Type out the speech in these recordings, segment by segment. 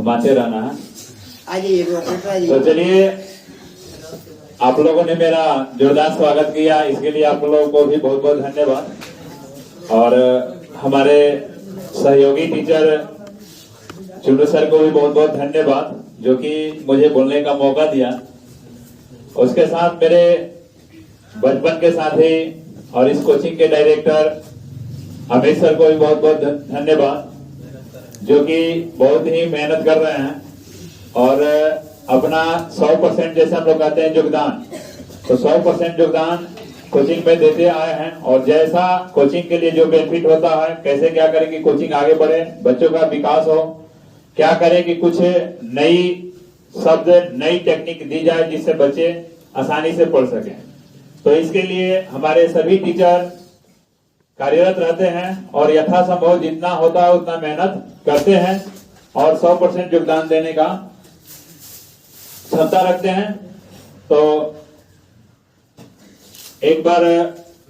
घुमाते रहना है। आइए तो चलिए, आप लोगों ने मेरा जोरदार स्वागत किया, इसके लिए आप लोगों को भी बहुत बहुत धन्यवाद। और हमारे सहयोगी टीचर चुनू सर को भी बहुत बहुत धन्यवाद, जो कि मुझे बोलने का मौका दिया। उसके साथ मेरे बचपन के साथी और इस कोचिंग के डायरेक्टर अमित सर को भी बहुत बहुत धन्यवाद, जो कि बहुत ही मेहनत कर रहे हैं और अपना 100% जैसे हम लोग कहते हैं योगदान, तो 100% योगदान कोचिंग में देते आए हैं। और जैसा कोचिंग के लिए जो बेनिफिट होता है, कैसे क्या करें कि कोचिंग आगे बढ़े, बच्चों का विकास हो, क्या करें कि कुछ नई शब्द नई टेक्निक दी जाए जिससे बच्चे आसानी से पढ़ सकें। तो इसके लिए हमारे सभी टीचर कार्यरत रहते हैं और यथासंभव जितना होता है उतना मेहनत करते हैं और 100% योगदान देने का क्षमता रखते हैं। तो एक बार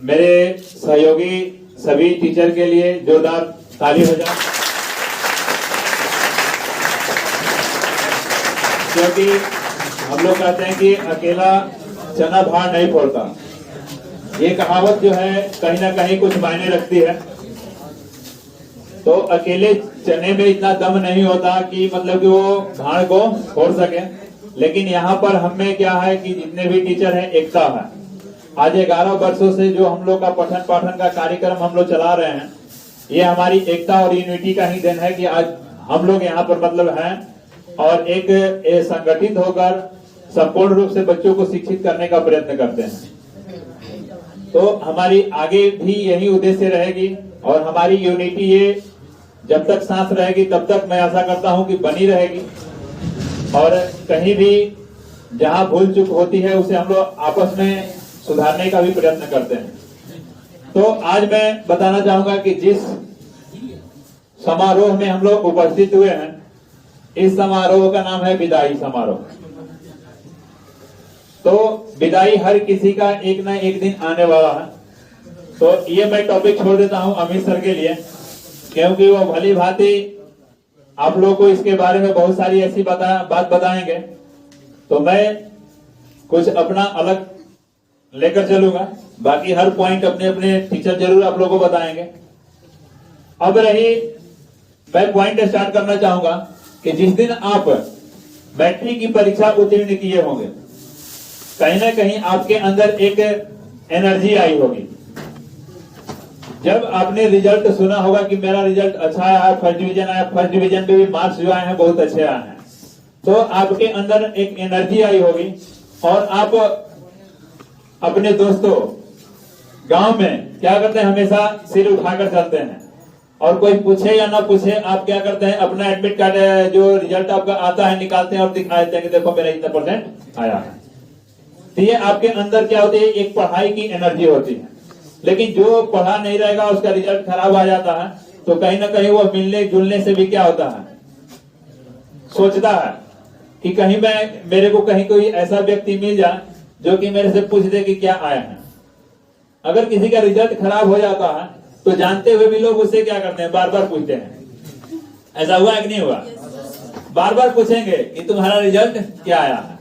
मेरे सहयोगी सभी टीचर के लिए जोरदार ताली हो जाए, क्योंकि हम लोग कहते हैं कि अकेला चना भार नहीं फोड़ता। ये कहावत जो है कहीं ना कहीं कुछ मायने रखती है। तो अकेले चने में इतना दम नहीं होता कि मतलब कि वो भाड़ को फोड़ सके, लेकिन यहाँ पर हमें क्या है कि जितने भी टीचर हैं एकता है। आज 11 वर्षों से जो हम लोग का पठन पाठन का कार्यक्रम हम लोग चला रहे हैं, ये हमारी एकता और यूनिटी का ही देन है कि आज हम लोग यहाँ पर मतलब हैं और एक संगठित होकर संपूर्ण रूप से बच्चों को शिक्षित करने का प्रयत्न करते हैं। तो हमारी आगे भी यही उद्देश्य रहेगी और हमारी यूनिटी ये जब तक सांस रहेगी तब तक मैं आशा करता हूं कि बनी रहेगी। और कहीं भी जहां भूल चूक होती है उसे हम लोग आपस में सुधारने का भी प्रयत्न करते हैं। तो आज मैं बताना चाहूंगा कि जिस समारोह में हम लोग उपस्थित हुए हैं, इस समारोह का नाम है विदाई समारोह। तो विदाई हर किसी का एक ना एक दिन आने वाला है। तो ये मैं टॉपिक छोड़ देता हूं अमित सर के लिए, क्योंकि वो भली भांति आप लोगों को इसके बारे में बहुत सारी ऐसी बात बताएंगे। तो मैं कुछ अपना अलग लेकर चलूंगा, बाकी हर पॉइंट अपने अपने टीचर जरूर आप लोगों को बताएंगे। अब रही, मैं पॉइंट स्टार्ट करना चाहूंगा कि जिस दिन आप मैट्रिक की परीक्षा उत्तीर्ण किए होंगे, कहीं ना कहीं आपके अंदर एक एनर्जी आई होगी। जब आपने रिजल्ट सुना होगा कि मेरा रिजल्ट अच्छा आया, फर्स्ट डिवीजन आया, फर्स्ट डिवीजन पे भी मार्क्स जो आए हैं बहुत अच्छे आए हैं, तो आपके अंदर एक एनर्जी आई होगी और आप अपने दोस्तों गांव में क्या करते हैं, हमेशा सिर उठाकर चलते हैं और कोई पूछे या ना पूछे आप क्या करते हैं, अपना एडमिट कार्ड जो रिजल्ट आपका आता है निकालते हैं और दिखा देते हैं कि देखो मेरा इतना % आया है। तो ये आपके अंदर क्या होती है, एक पढ़ाई की एनर्जी होती है। लेकिन जो पढ़ा नहीं रहेगा उसका रिजल्ट खराब आ जाता है, तो कहीं ना कहीं वो मिलने जुलने से भी क्या होता है, सोचता है कि कहीं मेरे को कहीं कोई ऐसा व्यक्ति मिल जाए जो कि मेरे से पूछ दे कि क्या आया है। अगर किसी का रिजल्ट खराब हो जाता है तो जानते हुए भी लोग उससे क्या करते हैं, बार बार पूछते हैं। ऐसा हुआ है कि नहीं हुआ? बार बार पूछेंगे कि तुम्हारा रिजल्ट क्या आया है।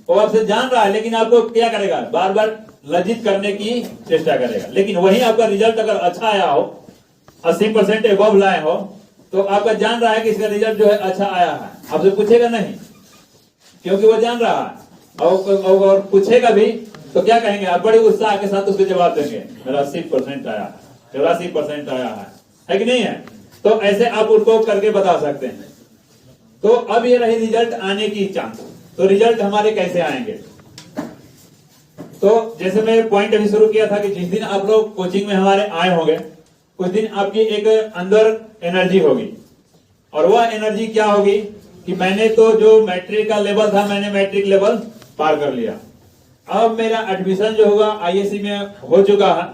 वो आपसे जान रहा है लेकिन आपको क्या करेगा, बार बार लज्जित करने की चेष्टा करेगा। लेकिन वही आपका रिजल्ट अगर अच्छा आया हो, 80% एबव लाए हो, तो आपका जान रहा है कि इसका रिजल्ट जो है अच्छा आया है, आपसे पूछेगा नहीं, क्योंकि वो जान रहा है। और पूछेगा भी तो क्या कहेंगे आप, बड़े उत्साह के साथ उसके जवाब देंगे, मेरा 80% आया है, 84% आया है कि नहीं है? तो ऐसे आप उनको करके बता सकते हैं। तो अब ये रही रिजल्ट आने की चांस। तो रिजल्ट हमारे कैसे आएंगे? तो जैसे मैं पॉइंट अभी शुरू किया था कि जिस दिन आप लोग कोचिंग में हमारे आए होंगे, उस दिन आपकी एक अंदर एनर्जी होगी। और वह एनर्जी क्या होगी कि मैंने तो जो मैट्रिक का लेवल था, मैंने मैट्रिक लेवल पार कर लिया। अब मेरा एडमिशन जो होगा आईएससी में हो चुका है,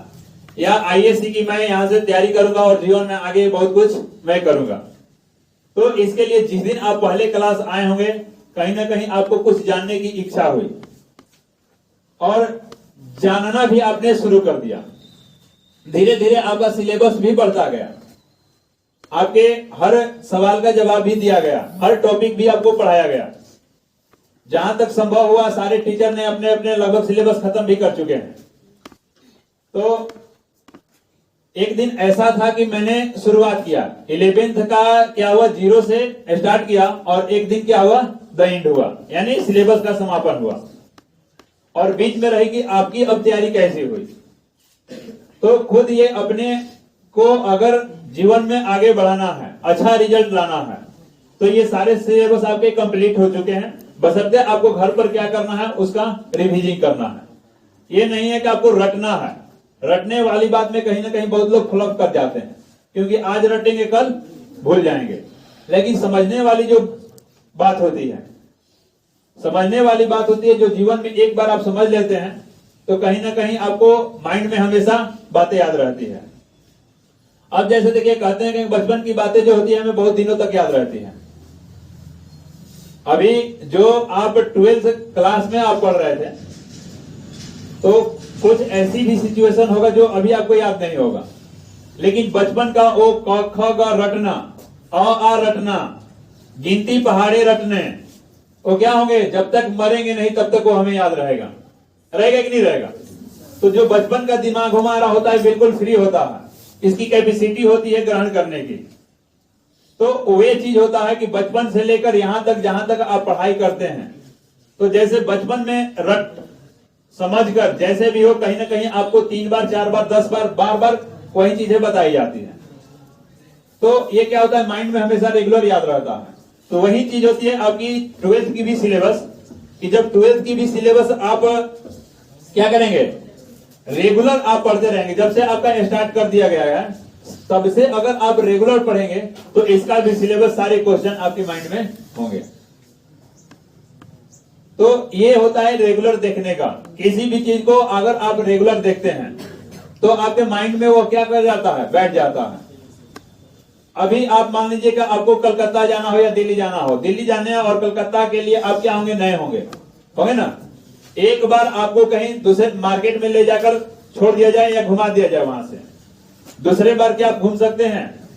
या आईएससी की मैं यहां से तैयारी करूंगा और जीवन में आगे बहुत कुछ मैं करूंगा। तो इसके लिए जिस दिन आप पहले क्लास आए होंगे, कहीं ना कहीं आपको कुछ जानने की इच्छा हुई और जानना भी आपने शुरू कर दिया। धीरे धीरे आपका सिलेबस भी बढ़ता गया। आपके हर सवाल का जवाब भी दिया गया, हर टॉपिक भी आपको पढ़ाया गया। जहां तक संभव हुआ सारे टीचर ने अपने अपने लगभग सिलेबस खत्म भी कर चुके हैं। तो एक दिन ऐसा था कि मैंने शुरुआत किया 11th का, क्या हुआ, 0 से स्टार्ट किया और एक दिन क्या हुआ, द एंड हुआ, यानी सिलेबस का समापन हुआ। और बीच में रही कि आपकी अब तैयारी कैसी हुई। तो खुद ये अपने को अगर जीवन में आगे बढ़ाना है, अच्छा रिजल्ट लाना है, तो ये सारे सिलेबस आपके कंप्लीट हो चुके हैं। बशर्ते आपको घर पर क्या करना है, उसका रिवीजिंग करना है। ये नहीं है कि आपको रटना है। रटने वाली बात में कहीं ना कहीं बहुत लोग फ्लॉप कर जाते हैं, क्योंकि आज रटेंगे कल भूल जाएंगे। लेकिन समझने वाली जो बात होती है, समझने वाली बात होती है, जो जीवन में एक बार आप समझ लेते हैं तो कहीं ना कहीं आपको माइंड में हमेशा बातें याद रहती है। अब जैसे देखिए, कहते हैं कि बचपन की बातें जो होती है हमें बहुत दिनों तक याद रहती हैं। अभी जो आप 12th क्लास में आप पढ़ रहे थे, तो कुछ ऐसी भी सिचुएशन होगा जो अभी आपको याद नहीं होगा, लेकिन बचपन का ओ क ख ग रटना, अ आ रटना, गिनती पहाड़े रटने, वो क्या होंगे, जब तक मरेंगे नहीं तब तक वो हमें याद रहेगा। रहेगा कि नहीं रहेगा? तो जो बचपन का दिमाग हमारा होता है बिल्कुल फ्री होता है, इसकी कैपेसिटी होती है ग्रहण करने की। तो वे चीज होता है कि बचपन से लेकर यहां तक, जहां तक आप पढ़ाई करते हैं, तो जैसे बचपन में रट समझकर जैसे भी हो, कहीं ना कहीं आपको 3 बार 4 बार 10 बार बार बार वही चीजें बताई जाती हैं। तो ये क्या होता है, माइंड में हमेशा रेगुलर याद रहता है। तो वही चीज होती है आपकी 12th की भी सिलेबस, कि जब 12th की भी सिलेबस आप क्या करेंगे, रेगुलर आप पढ़ते रहेंगे। जब से आपका स्टार्ट कर दिया गया है, तब से अगर आप रेगुलर पढ़ेंगे तो इसका भी सिलेबस, सारे क्वेश्चन आपके माइंड में होंगे। तो ये होता है रेगुलर देखने का। किसी भी चीज को अगर आप रेगुलर देखते हैं तो आपके माइंड में वो क्या कर जाता है, बैठ जाता है। अभी आप मान लीजिए कि आपको कलकत्ता जाना हो या दिल्ली जाना हो, दिल्ली जाने और कलकत्ता के लिए आप क्या होंगे, नए होंगे ना। एक बार आपको कहीं दूसरे मार्केट में ले जाकर छोड़ दिया जाए या घुमा दिया जाए, वहां से दूसरे बार क्या आप घूम सकते हैं?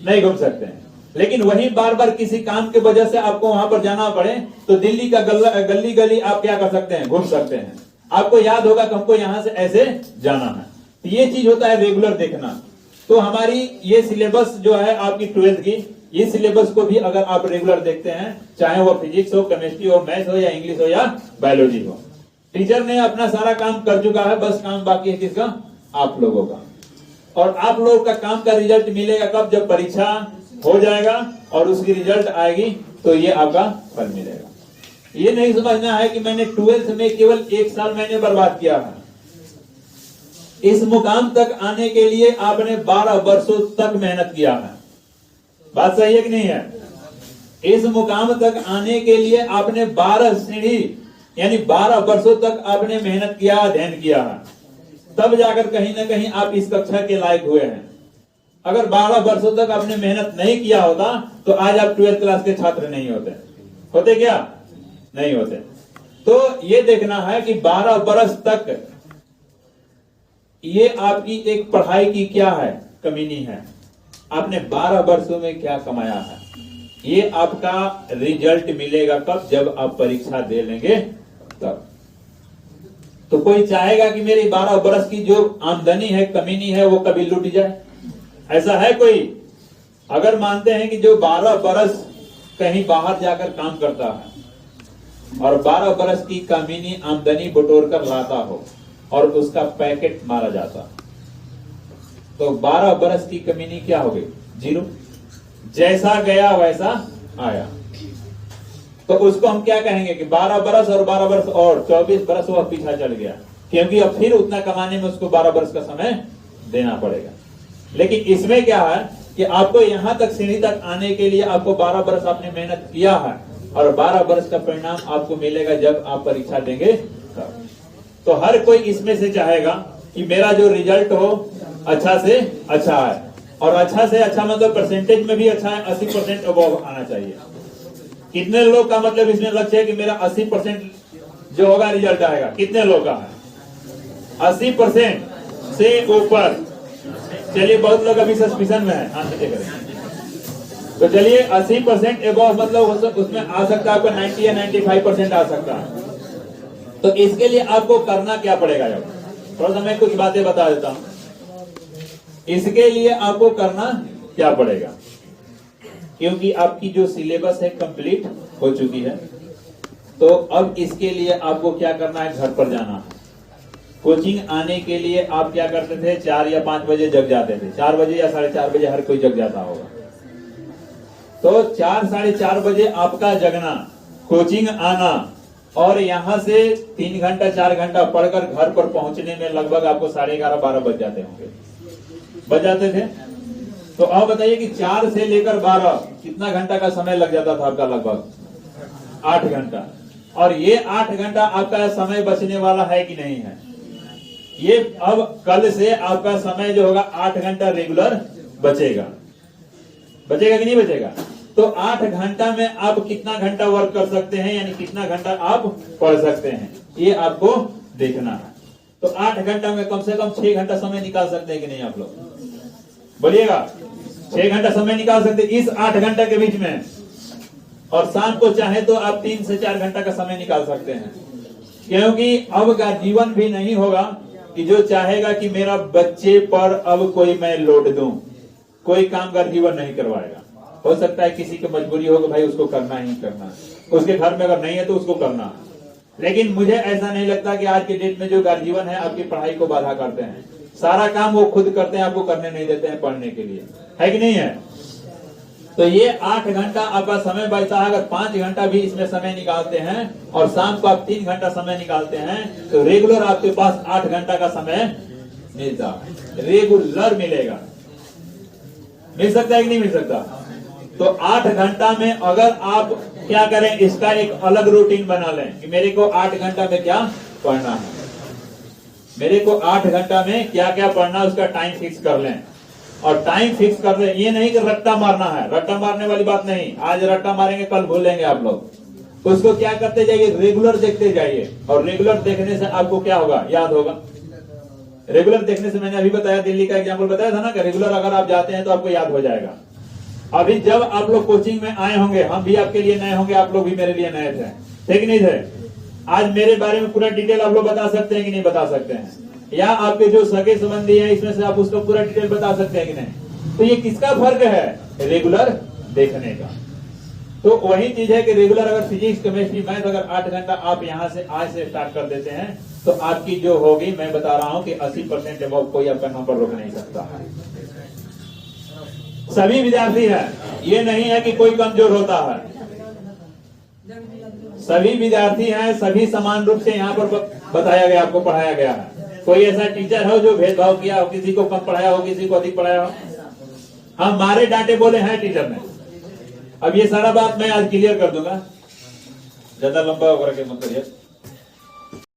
नहीं घूम सकते हैं। लेकिन वही बार बार किसी काम के वजह से आपको वहां पर जाना पड़े तो दिल्ली का गली गली आप क्या कर सकते हैं, घूम सकते हैं। आपको याद होगा कि हमको यहां से ऐसे जाना है। तो ये चीज होता है रेगुलर देखना। तो हमारी ये सिलेबस जो है आपकी 12th की, इस सिलेबस को भी अगर आप रेगुलर देखते हैं, चाहे वो फिजिक्स हो, केमिस्ट्री हो, मैथ्स हो या इंग्लिश हो या बायोलॉजी हो, टीचर ने अपना सारा काम कर चुका है। बस काम बाकी है किसका? आप लोगों का। और आप लोगों का काम का रिजल्ट मिलेगा कब? जब परीक्षा हो जाएगा और उसकी रिजल्ट आएगी तो ये आपका फल मिलेगा। ये नहीं समझना है कि मैंने 12th में केवल 1 साल मैंने बर्बाद किया है। इस मुकाम तक आने के लिए आपने 12 वर्षों तक मेहनत किया है। बात सही है कि नहीं है? इस मुकाम तक आने के लिए आपने 12 सीढ़ी यानी 12 वर्षों तक आपने मेहनत किया, अध्ययन किया है, तब जाकर कहीं ना कहीं आप इस कक्षा के लायक हुए हैं। अगर 12 वर्षों तक आपने मेहनत नहीं किया होता तो आज आप 12th क्लास के छात्र नहीं होते। होते क्या? नहीं होते। तो ये देखना है कि 12 वर्ष तक ये आपकी एक पढ़ाई की क्या है, कमीनी है। आपने 12 वर्षों में क्या कमाया है, ये आपका रिजल्ट मिलेगा कब? जब आप परीक्षा दे लेंगे तब। तो कोई चाहेगा कि मेरी 12 वर्ष की जो आमदनी है, कमीनी है, वो कभी लूट जाए? ऐसा है कोई? अगर मानते हैं कि जो 12 वर्ष कहीं बाहर जाकर काम करता है और 12 वर्ष की कमीनी आमदनी बटोर कर लाता हो और उसका पैकेट मारा जाता, तो 12 वर्ष की कमीनी क्या हो गई? 0। जैसा गया वैसा आया। तो उसको हम क्या कहेंगे कि 12 वर्ष और 12 वर्ष और 24 वर्ष वह पीछा चल गया, क्योंकि अब फिर उतना कमाने में उसको 12 वर्ष का समय देना पड़ेगा। लेकिन इसमें क्या है कि आपको यहां तक, सीढ़ी तक आने के लिए आपको 12 वर्ष आपने मेहनत किया है और 12 वर्ष का परिणाम आपको मिलेगा जब आप परीक्षा देंगे तब। तो हर कोई इसमें से चाहेगा कि मेरा जो रिजल्ट हो अच्छा से अच्छा है, और अच्छा से अच्छा मतलब परसेंटेज में भी अच्छा है, 80% अबव आना चाहिए। कितने लोग का मतलब इसमें लक्ष्य है कि मेरा 80% जो होगा रिजल्ट आएगा? कितने लोग का है? 80% से ऊपर। चलिए, बहुत लोग अभी सस्पिशन में है, हाथ नीचे करें। तो चलिए 80% एबव मतलब उसमें आ सकता है आपका 90 या 95% आ सकता है। तो इसके लिए आपको करना क्या पड़ेगा, जब थोड़ा सा मैं कुछ बातें बता देता हूं। इसके लिए आपको करना क्या पड़ेगा, क्योंकि आपकी जो सिलेबस है कंप्लीट हो चुकी है, तो अब इसके लिए आपको क्या करना है, घर पर जाना है। कोचिंग आने के लिए आप क्या करते थे, 4 या 5 बजे जग जाते थे, 4 बजे या 4:30 बजे हर कोई जग जाता होगा। तो 4 साढ़े 4 बजे आपका जगना, कोचिंग आना और यहां से 3 घंटा 4 घंटा पढ़कर घर पर पहुंचने में लगभग आपको 11:30 12 बज जाते होंगे, बज जाते थे। तो अब बताइए कि 4 से लेकर 12 कितना घंटा का समय लग जाता था आपका, लगभग 8 घंटा। और ये 8 घंटा आपका समय बचने वाला है कि नहीं है। ये अब कल से आपका समय जो होगा 8 घंटा रेगुलर बचेगा, बचेगा कि नहीं बचेगा। तो 8 घंटा में आप कितना घंटा वर्क कर सकते हैं, यानी कितना घंटा आप पढ़ सकते हैं, ये आपको देखना है। तो 8 घंटा में कम से कम 6 घंटा समय निकाल सकते हैं कि नहीं आप लोग, बोलिएगा। 6 घंटा समय निकाल सकते इस 8 घंटा के बीच में। और शाम को चाहे तो आप 3 से 4 घंटा का समय निकाल सकते हैं, क्योंकि अब का जीवन भी नहीं होगा कि जो चाहेगा कि मेरा बच्चे पर अब कोई मैं लोड दूं, कोई काम का जीवन नहीं करवाएगा। हो सकता है किसी की मजबूरी हो कि भाई उसको करना ही करना है, उसके घर में अगर नहीं है तो उसको करना है। लेकिन मुझे ऐसा नहीं लगता कि आज के डेट में जो गार्जियन है आपकी पढ़ाई को बाधा करते हैं, सारा काम वो खुद करते हैं, आपको करने नहीं देते हैं पढ़ने के लिए, है कि नहीं है। तो ये 8 घंटा आपका समय बचता है। अगर 5 घंटा भी इसमें समय निकालते हैं और शाम को आप 3 घंटा समय निकालते हैं, तो रेगुलर आपके पास 8 घंटा का समय मिलता है, रेगुलर मिलेगा। मिल सकता है कि नहीं मिल सकता। तो 8 घंटा में अगर आप क्या करें, इसका एक अलग रूटीन बना लें कि मेरे को 8 घंटा में क्या पढ़ना है, मेरे को 8 घंटा में क्या क्या पढ़ना है, उसका टाइम फिक्स कर लें। और टाइम फिक्स कर लें, ये नहीं कि रट्टा मारना है, रट्टा मारने वाली बात नहीं। आज रट्टा मारेंगे कल भूलेंगे आप लोग। उसको क्या करते जाइए, रेगुलर देखते जाइए। और रेगुलर देखने से आपको क्या होगा, याद होगा। रेगुलर देखने से मैंने अभी बताया, दिल्ली का एग्जाम्पल बताया था ना कि रेगुलर अगर आप जाते हैं तो आपको याद हो जाएगा। अभी जब आप लोग कोचिंग में आए होंगे, हम भी आपके लिए नए होंगे, आप लोग भी मेरे लिए नए थे, ठीक नहीं थे। आज मेरे बारे में पूरा डिटेल आप लोग बता सकते हैं कि नहीं बता सकते हैं, या आपके जो सगे संबंधी है इसमें से आप उसको पूरा डिटेल बता सकते हैं कि नहीं। तो ये किसका फर्क है, रेगुलर देखने का। तो वही चीज है कि रेगुलर अगर फिजिक्स केमिस्ट्री मैथ अगर 8 घंटा आप यहाँ से आज से स्टार्ट कर देते हैं, तो आपकी जो होगी, मैं बता रहा हूं कि 80% एबव कोई आपका नंबर रोक नहीं सकता है। सभी विद्यार्थी है, ये नहीं है कि कोई कमजोर होता है, सभी विद्यार्थी हैं, सभी समान रूप से यहाँ पर बताया गया, आपको पढ़ाया गया है। कोई ऐसा टीचर हो जो भेदभाव किया हो, किसी को कम पढ़ाया हो, किसी को अधिक पढ़ाया हो। हम मारे डांटे बोले हैं टीचर ने। अब ये सारा बात मैं आज क्लियर कर दूंगा, ज्यादा लंबा होकर के मतलब